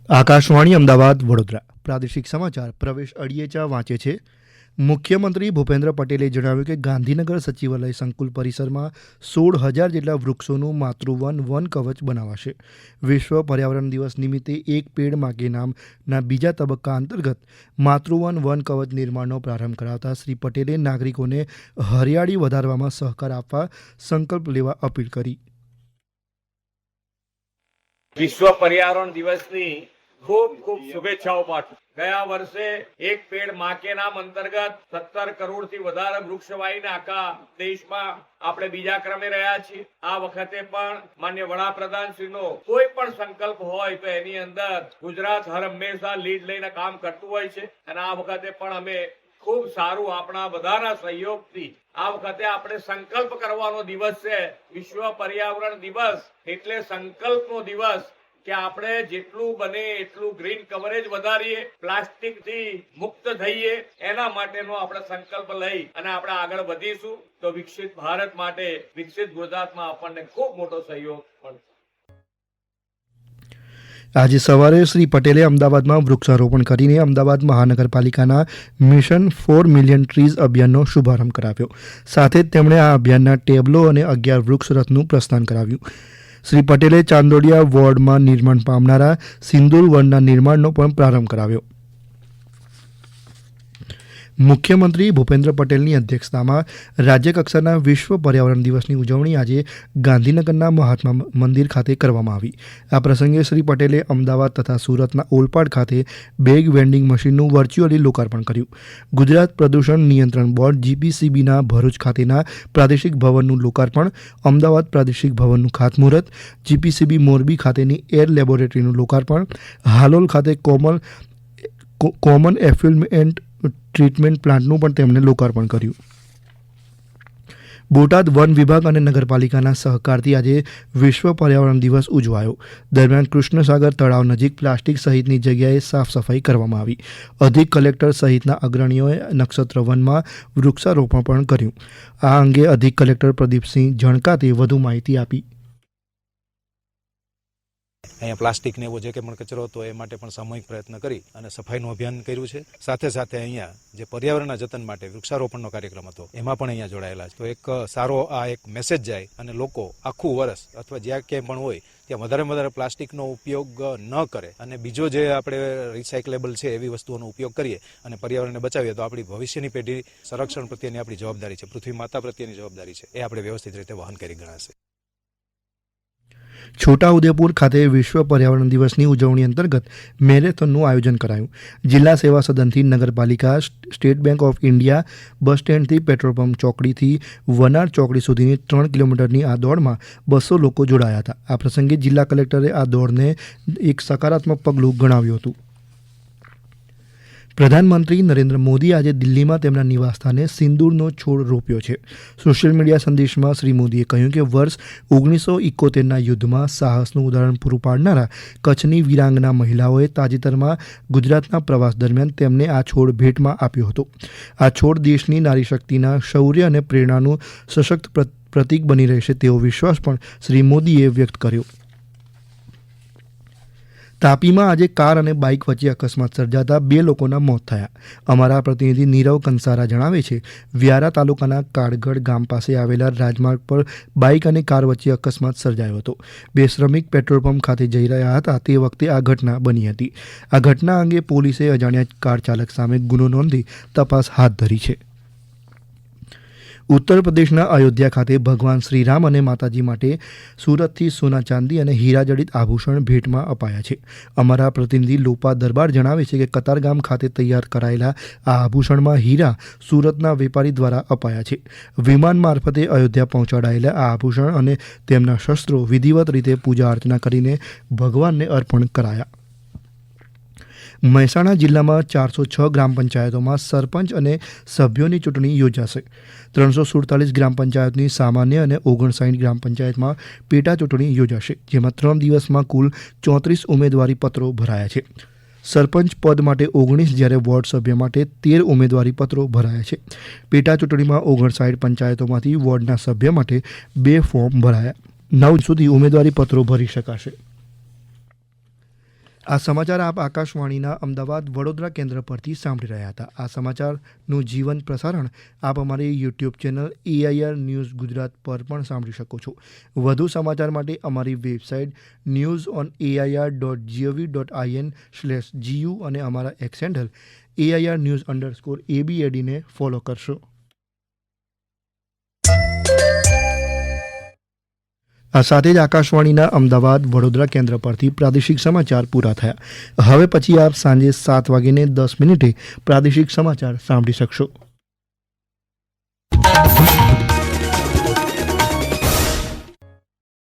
આકાશવાણી અમદાવાદ વડોદરા પ્રાદેશિક સમાચાર પ્રવેશ અડિયેચા વાંચે છે. મુખ્યમંત્રી ભૂપેન્દ્ર પટેલે જણાવ્યું કે ગાંધીનગર સચિવાલય સંકુલ પરિસરમાં 16,000 જેટલા વૃક્ષોનું માતૃવન વન કવચ બનાવાશે. વિશ્વ પર્યાવરણ દિવસ નિમિત્તે એક પેડ માં કે નામના બીજા તબક્કા અંતર્ગત માતૃવન વન કવચ નિર્માણનો પ્રારંભ કરાવતા શ્રી પટેલે નાગરિકોને હરિયાળી વધારવામાં સહકાર આપવા સંકલ્પ લેવા અપીલ કરી. વિશ્વ પર્યાવરણ દિવસની ખૂબ ખૂબ શુભેચ્છાઓ પાઠવું. ગયા વર્ષે એક પેડ માં કે નામ અંતર્ગત 17 કરોડથી વધારે વૃક્ષ વાવીને આખા દેશમાં આપણે બીજા ક્રમે રહ્યા છીએ. આ વખતે પણ માન્ય વડાપ્રધાનશ્રીનો કોઈ પણ સંકલ્પ હોય તો એની અંદર ગુજરાત હર હંમેશા લીડ લઈને કામ કરતું હોય છે અને આ વખતે પણ અમે ખૂબ સારું આપણા બધાના સહયોગથી આ વખતે આપણે સંકલ્પ કરવાનો દિવસ છે. વિશ્વ પર્યાવરણ દિવસ એટલે સંકલ્પનો દિવસ કે આપણે જેટલું બને એટલું ગ્રીન કવરેજ વધારીએ, પ્લાસ્ટિક થી મુક્ત થઈએ, એના માટેનો આપણે સંકલ્પ લઈ અને આપણે આગળ વધીશું તો વિકસિત ભારત માટે વિકસિત ગુજરાતમાં આપણને ખૂબ મોટો સહયોગ મળશે. આજે સવારે શ્રી પટેલે અમદાવાદમાં વૃક્ષારોપણ કરીને અમદાવાદ મહાનગરપાલિકાના મિશન 4 મિલિયન ટ્રીઝ અભિયાનનો શુભારંભ કરાવ્યો. સાથે જ તેમણે આ અભિયાનના ટેબલો અને 11 વૃક્ષ રથનું પ્રસ્થાન કરાવ્યું. શ્રી પટેલે ચાંદોડિયા વોર્ડમાં નિર્માણ પામનારા સિંદૂર વનના નિર્માણનો પણ પ્રારંભ કરાવ્યો. મુખ્યમંત્રી ભૂપેન્દ્ર પટેલની અધ્યક્ષતામાં રાજ્યકક્ષાના વિશ્વ પર્યાવરણ દિવસની ઉજવણી આજે ગાંધીનગરના મહાત્મા મંદિર ખાતે કરવામાં આવી. આ પ્રસંગે શ્રી પટેલે અમદાવાદ તથા સુરતના ઓલપાડ ખાતે બેગ વેન્ડિંગ મશીનનું વર્ચ્યુઅલી લોકાર્પણ કર્યું. ગુજરાત પ્રદૂષણ નિયંત્રણ બોર્ડ GPCBના ભરૂચ ખાતેના પ્રાદેશિક ભવનનું લોકાર્પણ, અમદાવાદ પ્રાદેશિક ભવનનું ખાતમુહૂર્ત, GPCB મોરબી ખાતેની એર લેબોરેટરીનું લોકાર્પણ, હાલોલ ખાતે કોમન એફ્યુલમેન્ટ ટ્રીટમેન્ટ પ્લાન્ટનું પણ તેમણે લોકાર્પણ કર્યું. બોટાદ વન વિભાગ અને નગરપાલિકાના સહકારથી આજે વિશ્વ પર્યાવરણ દિવસ ઉજવાયો. દરમિયાન કૃષ્ણસાગર તળાવ નજીક પ્લાસ્ટિક સહિતની જગ્યાએ સાફ સફાઈ કરવામાં આવી. અધિક કલેક્ટર સહિતના અગ્રણીઓએ નક્ષત્ર વનમાં વૃક્ષારોપણ પણ કર્યું. આ અંગે અધિક કલેક્ટર પ્રદીપસિંહ જણકાતે વધુ માહિતી આપી. અહીંયા પ્લાસ્ટિક ને એવો જે કંઈ પણ કચરો હતો એ માટે પણ સામૂહિક પ્રયત્ન કરી અને સફાઈનું અભિયાન કર્યું છે. સાથે સાથે અહીંયા જે પર્યાવરણના જતન માટે વૃક્ષારોપણનો કાર્યક્રમ હતો એમાં પણ અહીંયા જોડાયેલા છે. તો એક સારો આ એક મેસેજ જાય અને લોકો આખું વર્ષ અથવા જ્યાં ક્યાંય પણ હોય ત્યાં વધારે પ્લાસ્ટિકનો ઉપયોગ ન કરે અને બીજો જે આપણે રિસાયકલેબલ છે એવી વસ્તુઓનો ઉપયોગ કરીએ અને પર્યાવરણને બચાવીએ તો આપણી ભવિષ્યની પેઢી સંરક્ષણ પ્રત્યેની આપણી જવાબદારી છે, પૃથ્વી માતા પ્રત્યેની જવાબદારી છે, એ આપણે વ્યવસ્થિત રીતે વહન કરી ગણાશે. છોટાઉદેપુર ખાતે વિશ્વ પર્યાવરણ દિવસની ઉજવણી અંતર્ગત મેરેથોનનું આયોજન કરાયું. જિલ્લા સેવા સદનથી નગરપાલિકા, State Bank of India, bus સ્ટેન્ડથી પેટ્રોલ પંપ ચોકડીથી વનાર ચોકડી સુધીની 3 કિલોમીટરની આ દોડમાં 200 લોકો જોડાયા હતા. આ પ્રસંગે જિલ્લા કલેક્ટરે આ દોડને એક સકારાત્મક પગલું ગણાવ્યું હતું. પ્રધાનમંત્રી નરેન્દ્ર મોદી આજે દિલ્હીમાં તેમના નિવાસસ્થાને સિંદૂરનો છોડ રોપ્યો છે. સોશિયલ મીડિયા સંદેશમાં શ્રી મોદીએ કહ્યું કે વર્ષ 1971ના યુદ્ધમાં સાહસનું ઉદાહરણ પૂરું પાડનારા કચ્છની વીરાંગના મહિલાઓએ તાજેતરમાં ગુજરાતના પ્રવાસ દરમિયાન તેમને આ છોડ ભેટમાં આપ્યો હતો. આ છોડ દેશની નારી શક્તિના શૌર્ય અને પ્રેરણાનું સશક્ત પ્રતીક બની રહેશે તેવો વિશ્વાસ પણ શ્રી મોદીએ વ્યક્ત કર્યો. તાપીમાં આજે કાર અને બાઇક વચ્ચે અકસ્માત સર્જાતા 2 લોકોના મોત થયા. અમારા પ્રતિનિધિ નીરવ કંસારા જણાવે છે, વ્યારા તાલુકાના કાળગઢ ગામ પાસે આવેલા રાજમાર્ગ પર બાઇક અને કાર વચ્ચે અકસ્માત સર્જાયો હતો. 2 શ્રમિક પેટ્રોલ પંપ ખાતે જઈ રહ્યા હતા તે વખતે આ ઘટના બની હતી. આ ઘટના અંગે પોલીસે અજાણ્યા કાર ચાલક સામે ગુનો નોંધી તપાસ હાથ ધરી છે. ઉત્તર પ્રદેશના અયોધ્યા ખાતે ભગવાન શ્રીરામ અને માતાજી માટે સુરતથી સોના ચાંદી અને હીરાજડિત આભૂષણ ભેટમાં અપાયા છે. અમારા પ્રતિનિધિ લોપા દરબાર જણાવે છે કે કતારગામ ખાતે તૈયાર કરાયેલા આ આભૂષણમાં હીરા સુરતના વેપારી દ્વારા અપાયા છે. વિમાન મારફતે અયોધ્યા પહોંચાડાયેલા આ આભૂષણ અને તેમના શસ્ત્રો વિધિવત રીતે પૂજા અર્ચના કરીને ભગવાનને અર્પણ કરાયા. મહેસાણા જિલ્લામાં 406 ગ્રામ પંચાયતોમાં સરપંચ અને સભ્યોની ચૂંટણી યોજાશે. 347 ગ્રામ પંચાયતની સામાન્ય અને 59 ગ્રામ પંચાયતમાં પેટા ચૂંટણી યોજાશે, જેમાં 3 દિવસમાં કુલ 34 ઉમેદવારી પત્રો ભરાયા છે. સરપંચ પદ માટે 19 જ્યારે વોર્ડ સભ્ય માટે 13 ઉમેદવારી પત્રો ભરાયા છે. પેટા ચૂંટણીમાં 59 પંચાયતોમાંથી વોર્ડના સભ્ય માટે 2 ફોર્મ ભરાયા. 9 સુધી ઉમેદવારી પત્રો ભરી શકાશે. આ સમાચાર આપ આકાશવાણીના અમદાવાદ વડોદરા કેન્દ્ર પરથી સાંભળી રહ્યા હતા. આ સમાચારનું જીવંત પ્રસારણ આપ અમારી YouTube channel AIR news Gujarat પર પણ સાંભળી શકો છો. વધુ સમાચાર માટે અમારી વેબસાઇટ newsonair.gov.in/gu અને અમારા એક્સ હેન્ડલ AIR_news_ABAD ને ફોલો કરશો. આ સાથે જ આકાશવાણીના અમદાવાદ વડોદરા કેન્દ્ર પરથી પ્રાદેશિક સમાચાર પૂરા થયા. હવે પછી આપ સાંજે 7:10 પ્રાદેશિક સમાચાર સાંભળી શકશો.